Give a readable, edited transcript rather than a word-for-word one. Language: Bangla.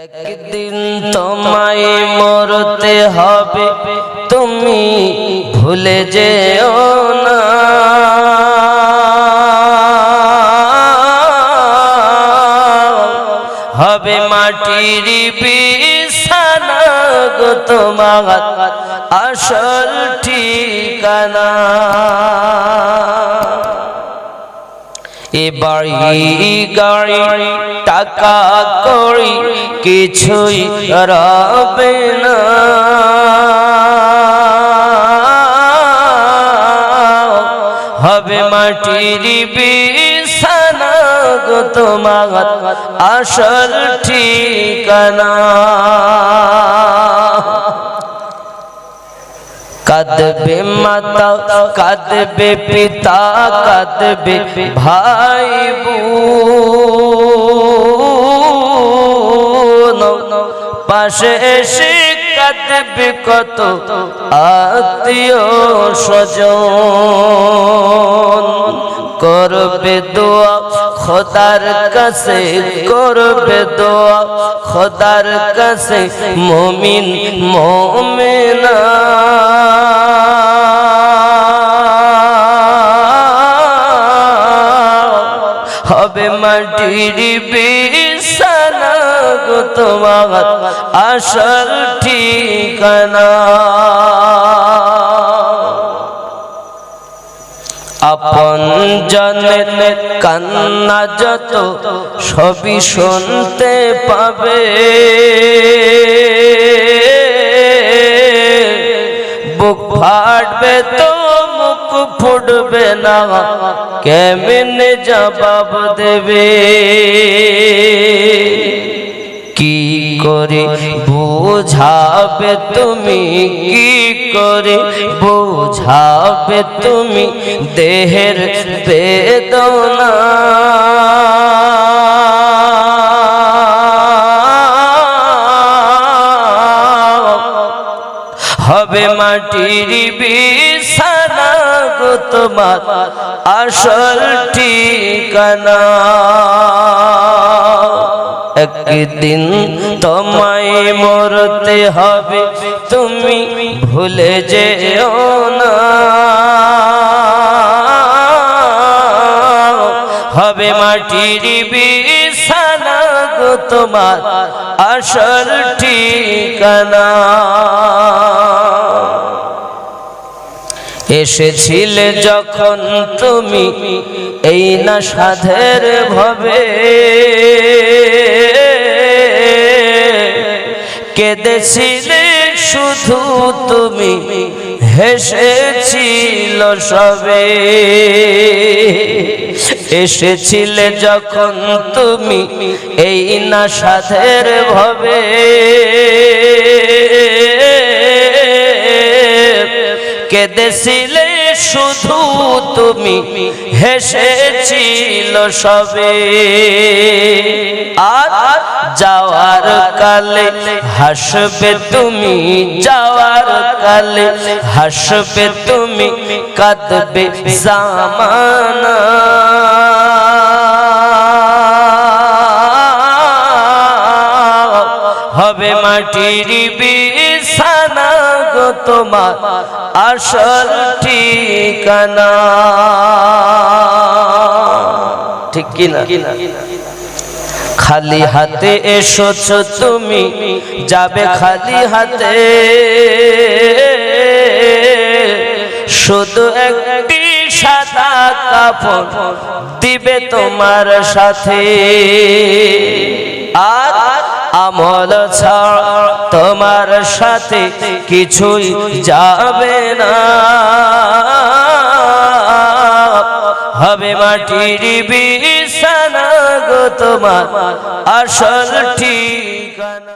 একদিন তোমায় মরতে হবে, তুমি ভুলে যেও না। হবে মাটির বিছানা গো তোমার আসল ঠিকানা। এ বাড়ি গাড়ি টাকা কড়ি কিছুই রবে না। হবে মাটির বিছানা গো তোমার আসল ঠিকানা। কাঁদবে মাতা, কাঁদবে পিতা, কাঁদবে ভাই বোন, পাশে এসে কাঁদবে কত আত্মীয় স্বজন। করবে দোয়া খোদার কাছে, করবে দোয়া খোদার কাছে মুমিন মুমিনা। হবে মাটির বিছানা গো তোমার আসল ঠিকানা। আপন জনের কান্না যত সবই শুনতে পাবে। বুক ফাটবে তো মুখ ফুটবে না, কেমনে জবাব দেবে। কি করে বোঝাবে তুমি, কি করে বোঝাবে তুমি দেহের বেদনা। হবে মাটির বিছানা গো তোমার আসল ঠিকানা। একদিন তোমায় মরতে হবে, তুমি ভুলে যেও না। হবে মাটির বিছানা গো তোমার আসল ঠিকানা। এসেছিলে যখন তুমি এই না সাধের ভবে, কেঁদেছিলে শুধু তুমি, হেসেছিল সবে। এসেছিলে যখন তুমি এই না সাধের ভবে, কেঁদেছিলে শুধু তুমি, হেসেছিল সবে। আর যাওয়ার কালে হাসবে তুমি, যাওয়ার কালে হাসবে তুমি, কাঁদবে জামানা। হবে মাটির বিছানা গো তোমার আসল ঠিকানা। ঠিক কিনা? খালি হাতে এসেছো তুমি, যাবে খালি হাতে। শুধু একটি সাদা কাফন দিবে তোমার সাথে। আর আমল ছাড়া তোমার সাথে কিছুই যাবে না। হবে মাটির বিছানা গো তোমার আসল ঠিকানা।